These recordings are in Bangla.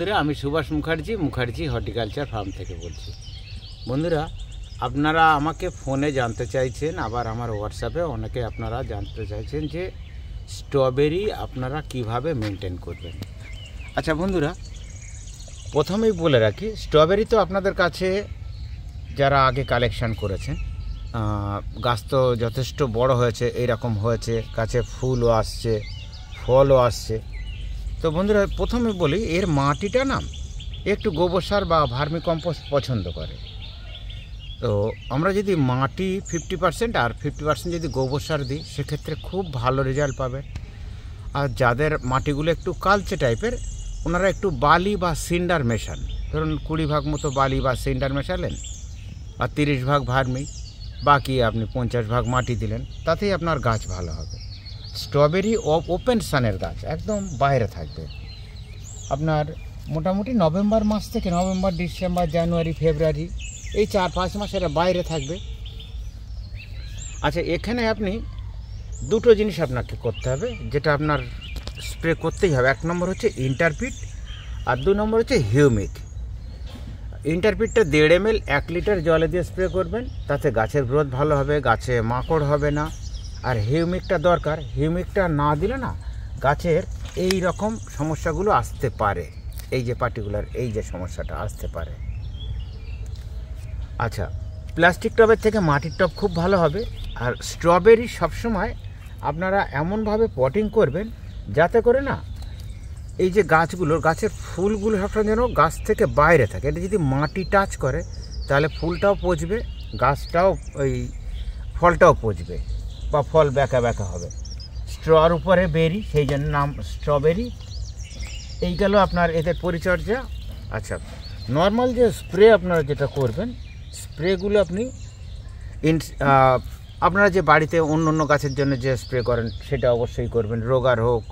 বন্ধুরা, আমি সুভাষ মুখার্জি হর্টিকালচার ফার্ম থেকে বলছি। বন্ধুরা, আপনারা আমাকে ফোনে জানতে চাইছেন, আবার আমার হোয়াটসঅ্যাপে অনেকে আপনারা জানতে চাইছেন যে স্ট্রবেরি আপনারা কিভাবে মেনটেন করবেন। আচ্ছা বন্ধুরা, প্রথমেই বলে রাখি, স্ট্রবেরি তো আপনাদের কাছে যারা আগে কালেকশান করেছেন, গাছ তো যথেষ্ট বড় হয়েছে, এইরকম হয়েছে, গাছে ফুলও আসছে, ফলও আসছে। তো বন্ধুরা, প্রথমে বলি, এর মাটিটা না একটু গোবর সার বা ভার্মি কম্পোস্ট পছন্দ করে। তো আমরা যদি মাটি 50% আর 50% যদি গোবর সার দিই, সেক্ষেত্রে খুব ভালো রেজাল্ট পাবেন। আর যাদের মাটিগুলো একটু কালচে টাইপের, ওনারা একটু বালি বা সিন্ডার মেশান। ধরুন 20 ভাগ মতো বালি বা সিন্ডার মেশালেন, আর 30 ভাগ ভার্মি, বাকি আপনি 50 ভাগ মাটি দিলেন, তাতেই আপনার গাছ ভালো হবে। স্ট্রবেরি ওপেন সানের গাছ, একদম বাইরে থাকবে। আপনার মোটামুটি নভেম্বর মাস থেকে নভেম্বর, ডিসেম্বর, জানুয়ারি, ফেব্রুয়ারি, এই 4-5 মাস এরা বাইরে থাকবে। আচ্ছা, এখানে আপনি দুটো জিনিস আপনাকে করতে হবে, যেটা আপনার স্প্রে করতেই হবে। 1 নম্বর হচ্ছে ইন্টারপিট, আর 2 নম্বর হচ্ছে হিউমিক। ইন্টারপিটটা 1.5 ml 1 লিটার জলে দিয়ে স্প্রে করবেন, তাতে গাছের গ্রোথ ভালো হবে, গাছে মাকড় হবে না। আর হিউমিকটা দরকার, হিউমিকটা না দিলে না গাছের এই রকম সমস্যাগুলো আসতে পারে, এই যে পার্টিকুলার এই যে সমস্যাটা আসতে পারে। আচ্ছা, প্লাস্টিক টবের থেকে মাটির টব খুব ভালো হবে। আর স্ট্রবেরি সবসময় আপনারা এমনভাবে পটিং করবেন যাতে করে না এই যে গাছগুলোর গাছের ফুলগুলো সবসময় যেন গাছ থেকে বাইরে থাকে। এটা যদি মাটি টাচ করে, তাহলে ফুলটাও পচবে, গাছটাও ওই ফলটাও পচবে, বা ফল ব্যাকা ব্যাকা হবে। স্ট্রর উপরে বেরি, সেই জন্য নাম স্ট্রবেরি। এই গেল আপনার এদের পরিচর্যা। আচ্ছা, নর্মাল যে স্প্রে আপনারা যেটা করবেন, স্প্রেগুলো আপনি আপনারা যে বাড়িতে অন্য অন্য গাছের জন্য যে স্প্রে করেন, সেটা অবশ্যই করবেন। রোগার হোক,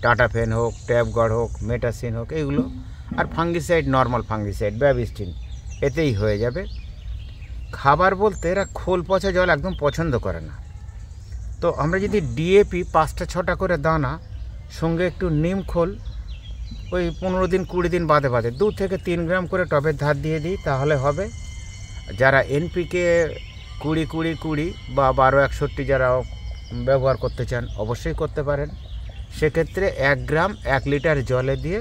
টাটাফেন হোক, ট্যাপগার্ড হোক, মেটাসিন হোক, এইগুলো। আর ফাঙ্গিসাইড, নর্মাল ফাঙ্গিসাইড, ব্যাবিস্টিন, এতেই হয়ে যাবে। খাবার বলতে এরা খোল পচা জল একদম পছন্দ করে না। তো আমরা যদি ডিএপি 5টা-6টা করে দানা, সঙ্গে একটু নিম খোল, ওই 15 দিন 20 দিন বাদে 2 থেকে 3 গ্রাম করে টবের ধার দিয়ে দিই, তাহলে হবে। যারা এনপিকে 20-20-20 বা 12-61 যারা ব্যবহার করতে চান, অবশ্যই করতে পারেন। সেক্ষেত্রে 1 গ্রাম 1 লিটার জলে দিয়ে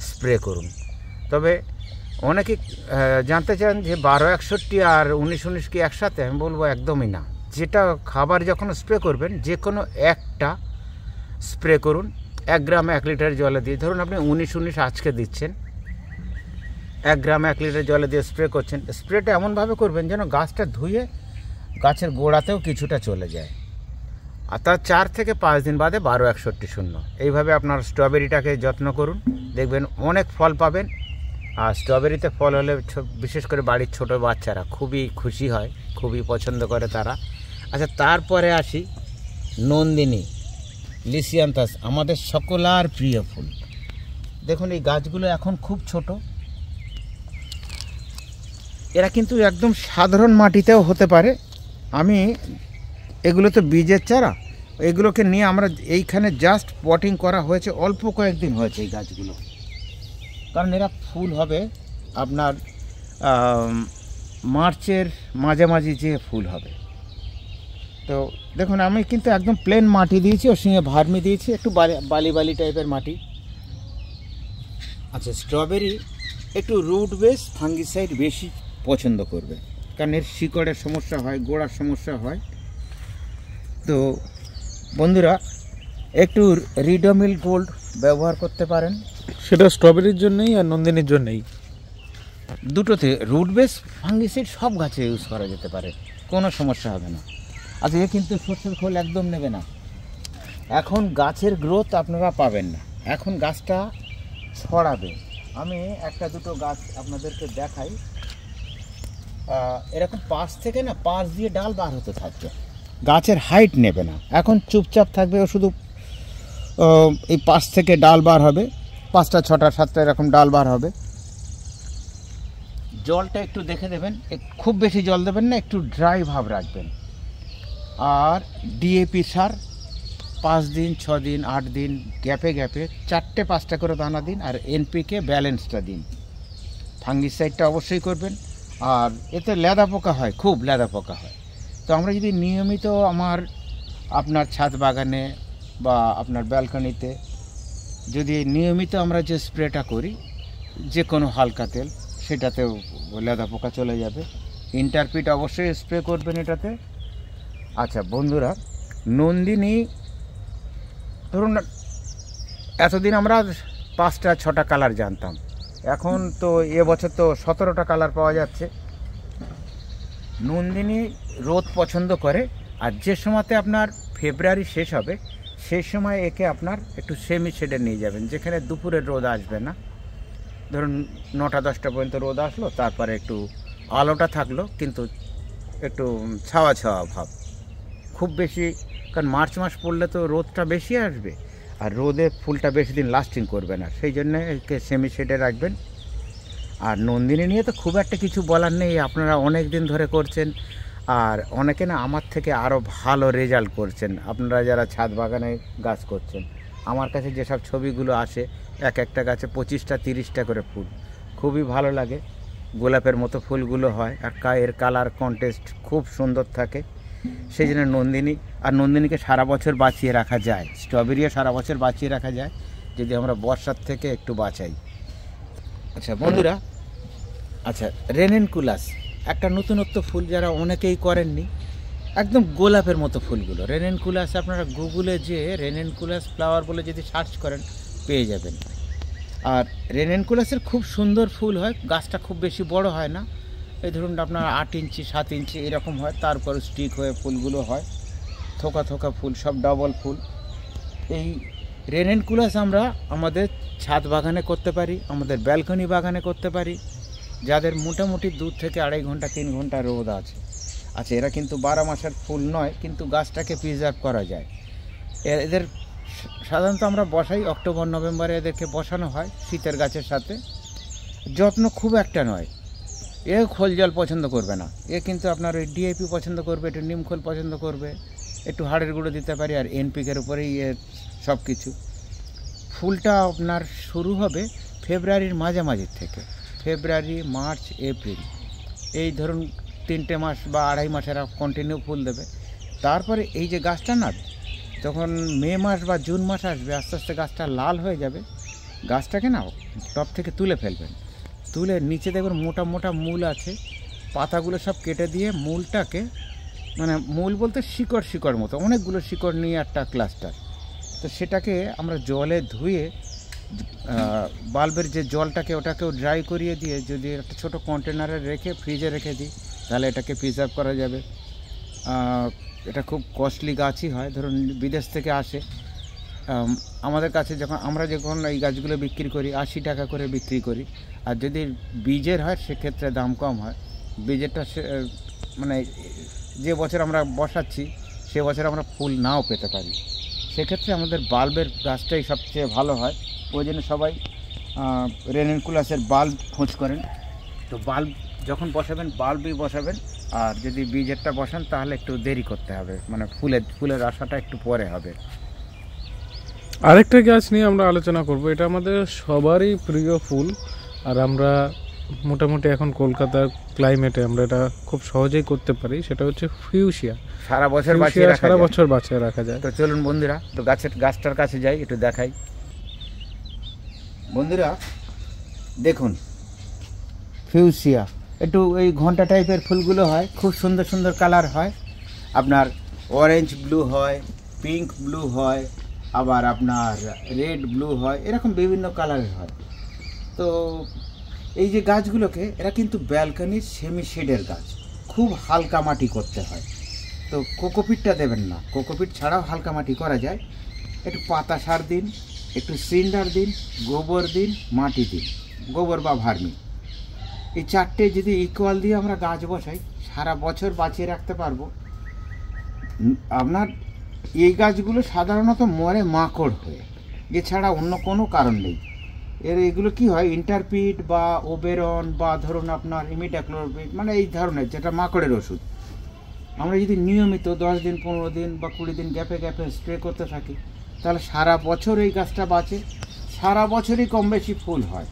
স্প্রে করুন। তবে অনেকে জানতে চান যে 12-61 আর 19-19 কি একসাথে? আমি বলবো একদমই না। যেটা খাবার যখন স্প্রে করবেন, যে কোনো একটা স্প্রে করুন 1 গ্রাম 1 লিটার জলে দিয়ে। ধরুন আপনি 19-19 আজকে দিচ্ছেন, 1 গ্রাম 1 লিটার জলে দিয়ে স্প্রে করছেন। স্প্রেটা এমনভাবে করবেন যেন গাছটা ধুয়ে গাছের গোড়াতেও কিছুটা চলে যায়। আর তার 4 থেকে 5 দিন বাদে 12-61-0। এইভাবে আপনার স্ট্রবেরিটাকে যত্ন করুন, দেখবেন অনেক ফল পাবেন। আর স্ট্রবেরিতে ফল হলে বিশেষ করে বাড়ির ছোট বাচ্চারা খুবই খুশি হয়, খুবই পছন্দ করে তারা। আচ্ছা, তারপরে আসি নন্দিনী, লিসিয়ান্থাস, আমাদের সকলার প্রিয় ফুল। দেখুন, এই গাছগুলো এখন খুব ছোট। এরা কিন্তু একদম সাধারণ মাটিতেও হতে পারে। আমি এগুলো তো বীজের চারা, এগুলোকে নিয়ে আমরা এইখানে জাস্ট পটিং করা হয়েছে, অল্প কয়েকদিন হয়েছে এই গাছগুলো। কারণ এরা ফুল হবে আপনার মার্চের মাঝামাঝি যে ফুল হবে। তো দেখুন, আমি কিন্তু একদম প্লেন মাটি দিয়েছি, ওর সঙ্গে ভার্মি দিয়েছি, একটু বালি টাইপের মাটি। আচ্ছা, স্ট্রবেরি একটু রুট বেস ফাঙ্গিসাইড বেশি পছন্দ করবে, কারণ এর শিকড়ের সমস্যা হয়, গোড়ার সমস্যা হয়। তো বন্ধুরা, একটু রিডোমিল গোল্ড ব্যবহার করতে পারেন। সেটা স্ট্রবেরির জন্যই আর নন্দিনীর জন্যই, দুটোতে রুট বেস ফাঙ্গিসাইড সব গাছে ইউজ করা যেতে পারে, কোনো সমস্যা হবে না। আচ্ছা, এ কিন্তু সর্ষের খোল একদম নেবে না। এখন গাছের গ্রোথ আপনারা পাবেন না, এখন গাছটা ছড়াবে। আমি 1-2 গাছ আপনাদেরকে দেখাই। এরকম 5 থেকে না 5 দিয়ে ডাল বার হতে থাকবে, গাছের হাইট নেবে না। এখন চুপচাপ থাকবে, ও শুধু এই 5 থেকে ডাল বার হবে, 5টা 6টা 7টা এরকম ডাল বার হবে। জলটা একটু দেখে দেবেন, খুব বেশি জল দেবেন না, একটু ড্রাই ভাব রাখবেন। আর ডিএপি সার 5 দিন 6 দিন 8 দিন গ্যাপে 4টে 5টা করে দানা দিন, আর এনপিকে ব্যালেন্সটা দিন। ফাঙ্গিসাইডটা অবশ্যই করবেন। আর এতে লেদা পোকা হয়, খুব লেদা পোকা হয়। তো আমরা যদি নিয়মিত আপনার ছাদ বাগানে বা আপনার ব্যালকনিতে যদি নিয়মিত আমরা যে স্প্রেটা করি, যে কোনো হালকা তেল, সেটাতেও লেদা পোকা চলে যাবে। ইন্টারপিট অবশ্যই স্প্রে করবেন এটাতে। আচ্ছা বন্ধুরা, নন্দিনী ধরুন এতদিন আমরা 5টা 6টা কালার জানতাম, এখন তো এবছর তো 17টা কালার পাওয়া যাচ্ছে। নন্দিনী রোদ পছন্দ করে, আর যে সময়তে আপনার ফেব্রুয়ারি শেষ হবে সেই সময় একে আপনার একটু সেমি শেডে নিয়ে যাবেন, যেখানে দুপুরের রোদ আসবে না। ধরুন 9টা 10টা পর্যন্ত রোদ আসলো, তারপরে একটু আলোটা থাকলো, কিন্তু একটু ছাওয়া ছাওয়া ভাব। খুব বেশি, কারণ মার্চ মাস পড়লে তো রোদটা বেশি আসবে, আর রোদে ফুলটা বেশি দিন লাস্টিং করবে না, সেই জন্য একে সেমি শেডে রাখবেন। আর নন্দিনী নিয়ে তো খুব একটা কিছু বলার নেই, আপনারা অনেক দিন ধরে করছেন, আর অনেকে না আমার থেকে আরও ভালো রেজাল্ট করছেন। আপনারা যারা ছাদ বাগানে গাছ করছেন, আমার কাছে যেসব ছবিগুলো আসে, একটা গাছে 25টা 30টা করে ফুল, খুবই ভালো লাগে। গোলাপের মতো ফুলগুলো হয়, আর এর কালার কন্টেস্ট খুব সুন্দর থাকে। সেই জন্য নন্দিনী, আর নন্দিনীকে সারা বছর বাঁচিয়ে রাখা যায়, স্ট্রবেরিও সারা বছর বাঁচিয়ে রাখা যায় যদি আমরা বর্ষার থেকে একটু বাঁচাই। আচ্ছা বন্ধুরা, আচ্ছা রেনেনকুলাস একটা নতুনত্ব ফুল, যারা অনেকেই করেননি, একদম গোলাপের মতো ফুলগুলো। রেনেনকুলাস আপনারা গুগলে যে রেনেনকুলাস ফ্লাওয়ার বলে যদি সার্চ করেন পেয়ে যাবেন। আর রেনেনকুলাসের খুব সুন্দর ফুল হয়, গাছটা খুব বেশি বড় হয় না, এই ধরুন আপনার 8 ইঞ্চি 7 ইঞ্চি এরকম হয়, তারপর স্টিক হয়ে ফুলগুলো হয়, থোকা থোকা ফুল, সব ডাবল ফুল। এই রেনেনকুলাস আমরা আমাদের ছাদ বাগানে করতে পারি, আমাদের ব্যালকনি বাগানে করতে পারি, যাদের মোটামুটি 2 থেকে 2.5 ঘন্টা 3 ঘন্টা রোদ আছে। আচ্ছা এরা কিন্তু 12 মাসের ফুল নয়, কিন্তু গাছটাকে প্রিজার্ভ করা যায়। এদের সাধারণত আমরা বসাই অক্টোবর নভেম্বরে, এদেরকে বসানো হয় শীতের গাছের সাথে। যত্ন খুব একটা নয়, এ খোল জল পছন্দ করবে না, এ কিন্তু আপনার ওই ডিএপি পছন্দ করবে, একটু নিমখোল পছন্দ করবে, একটু হাড়ের গুঁড়ো দিতে পারি, আর এনপিকের উপরেই এর সব কিছু। ফুলটা আপনার শুরু হবে ফেব্রুয়ারির মাঝামাঝি থেকে, ফেব্রুয়ারি মার্চ এপ্রিল, এই ধরুন 3টে মাস বা 2.5 মাস এরা কন্টিনিউ ফুল দেবে। তারপরে এই যে গাছটা না, যখন মে মাস বা জুন মাস আসবে, আস্তে আস্তে গাছটা লাল হয়ে যাবে। গাছটাকে না টপ থেকে তুলে ফেলবেন, তুলে নিচে দেখবেন মোটা মোটা মূল আছে, পাতাগুলো সব কেটে দিয়ে মূলটাকে, মানে মূল বলতে শিকড় মতো অনেকগুলো শিকড় নিয়ে একটা ক্লাস্টার, তো সেটাকে আমরা জলে ধুয়ে বাল্বের যে জলটাকে ওটাকেও ড্রাই করিয়ে দিয়ে যদি একটা ছোটো কন্টেনারে রেখে ফ্রিজে রেখে দিই, তাহলে এটাকে প্রিজার্ভ করা যাবে। এটা খুব কস্টলি গাছই হয়, ধরুন বিদেশ থেকে আসে আমাদের কাছে, আমরা যখন এই গাছগুলো বিক্রি করি 80 টাকা করে বিক্রি করি। আর যদি বীজের হয় সেক্ষেত্রে দাম কম হয়। বীজেরটা মানে যে বছর আমরা বসাচ্ছি সে বছর আমরা ফুল নাও পেতে পারি, সেক্ষেত্রে আমাদের বাল্বের গাছটাই সবচেয়ে ভালো হয়। ওই জন্য সবাই রেনেনকুলাসের বাল্ব খোঁজ করেন। তো বাল্ব যখন বসাবেন বাল্বই বসাবেন, আর যদি বীজেরটা বসান তাহলে একটু দেরি করতে হবে, মানে ফুলের আশাটা একটু পরে হবে। আরেকটা গাছ নিয়ে আমরা আলোচনা করব, এটা আমাদের সবারই প্রিয় ফুল, আর আমরা মোটামুটি এখন কলকাতার ক্লাইমেটে আমরা এটা খুব সহজেই করতে পারি, সেটা হচ্ছে ফিউসিয়া। সারা বছর বাঁচিয়ে রাখা যায়। তো চলুন বন্ধুরা, তো গাছটার কাছে যাই, একটু দেখাই। বন্ধুরা দেখুন ফিউসিয়া, একটু এই ঘন্টা টাইপের ফুলগুলো হয়, খুব সুন্দর সুন্দর কালার হয়, আপনার অরেঞ্জ ব্লু হয়, পিঙ্ক ব্লু হয়, আবার আপনার রেড ব্লু হয়, এরকম বিভিন্ন কালারের হয়। তো এই যে গাছগুলোকে, এরা কিন্তু ব্যালকনির সেমি শেডের গাছ, খুব হালকা মাটি করতে হয়। তো কোকোপিটটা দেবেন না, কোকোপিট ছাড়াও হালকা মাটি করা যায়। একটু পাতা সার দিন, একটু সিন্ডার দিন, গোবর দিন, মাটি দিন, গোবর বা ভার্মি, এই 4টে যদি ইকুয়াল দিয়ে আমরা গাছ বসাই সারা বছর বাঁচিয়ে রাখতে পারবো। আপনার এই গাছগুলো সাধারণত মরে মাকড় হয়ে, এছাড়া অন্য কোনো কারণ নেই। এগুলো কি হয়, ইন্টারপিট বা ওবেরন বা ধরুন আপনার ইমিডাক্লোরপিড, মানে এই ধরনের যেটা মাকড়ের ওষুধ, আমরা যদি নিয়মিত 10 দিন 15 দিন বা 20 দিন গ্যাপে গ্যাপে স্প্রে করতে থাকি, তাহলে সারা বছর এই গাছটা বাঁচে, সারা বছরই কম বেশি ফুল হয়।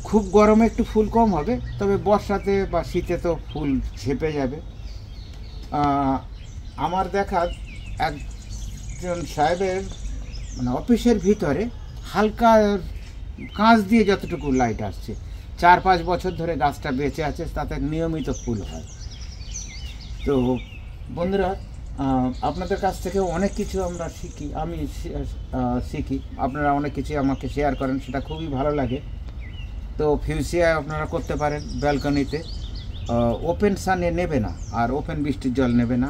খুব গরমে একটু ফুল কম হবে, তবে বর্ষাতে বা শীতে তো ফুল ঝেপে যাবে। আমার দেখা একজন সাহেবের মানে অফিসের ভিতরে হালকা কাঁচ দিয়ে যতটুকু লাইট আসছে, 4-5 বছর ধরে গাছটা বেঁচে আছে, তাতে নিয়মিত ফুল হয়। তো বন্ধুরা, আপনাদের কাছ থেকে অনেক কিছু আমরা শিখি, আমি শিখি, আপনারা অনেক কিছু আমাকে শেয়ার করেন, সেটা খুবই ভালো লাগে। তো ফিউসিয়া আপনারা করতে পারেন ব্যালকনিতে, ওপেন সানে নেবে না আর ওপেন বৃষ্টির জল নেবে না।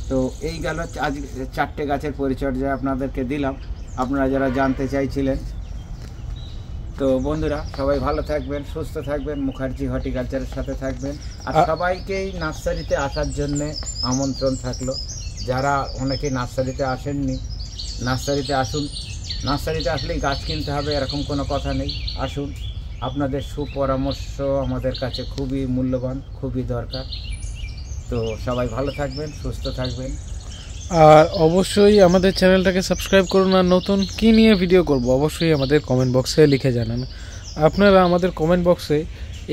তো এই গেল আজ 4টে গাছের পরিচর্যা আপনাদেরকে দিলাম, আপনারা যারা জানতে চাইছিলেন। তো বন্ধুরা, সবাই ভালো থাকবেন, সুস্থ থাকবেন, মুখার্জি হর্টিকালচারের সাথে থাকবেন। আর সবাইকেই নার্সারিতে আসার জন্যে আমন্ত্রণ থাকলো। যারা অনেকে নার্সারিতে আসেননি, নার্সারিতে আসুন। নার্সারিতে আসলেই গাছ কিনতে হবে এরকম কোনো কথা নেই। আসুন, আপনাদের সুপরামর্শ আমাদের কাছে খুবই মূল্যবান, খুবই দরকার। তো সবাই ভালো থাকবেন, সুস্থ থাকবেন। আর অবশ্যই আমাদের চ্যানেলটাকে সাবস্ক্রাইব করুন। আর নতুন কী নিয়ে ভিডিও করব অবশ্যই আমাদের কমেন্ট বক্সে লিখে জানান। আপনারা আমাদের কমেন্ট বক্সে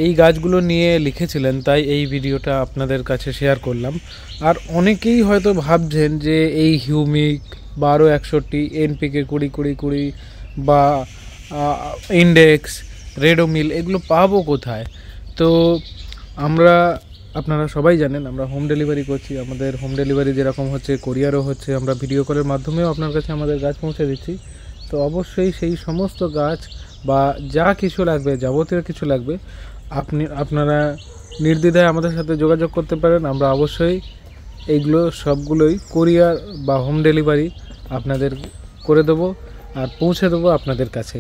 এই গাছগুলো নিয়ে লিখেছিলেন, তাই এই ভিডিওটা আপনাদের কাছে শেয়ার করলাম। আর অনেকেই হয়তো ভাবছেন যে এই হিউমিক 1261 NPK 20-20-20 বা ইন্ডেক্স, রেডোমিল এগুলো পাবো কোথায়? তো আপনারা সবাই জানেন আমরা হোম ডেলিভারি করছি। আমাদের হোম ডেলিভারি যেরকম হচ্ছে, কোরিয়ারও হচ্ছে, আমরা ভিডিও কলের মাধ্যমেও আপনার কাছে আমাদের গাছ পৌঁছে দিচ্ছি। তো অবশ্যই সেই সমস্ত গাছ বা যা কিছু লাগবে, যাবতীয় কিছু লাগবে, আপনারা নির্দ্বিধায় আমাদের সাথে যোগাযোগ করতে পারেন। আমরা অবশ্যই এইগুলো সবগুলোই কোরিয়ার বা হোম ডেলিভারি আপনাদের করে দেবো আর পৌঁছে দেবো আপনাদের কাছে।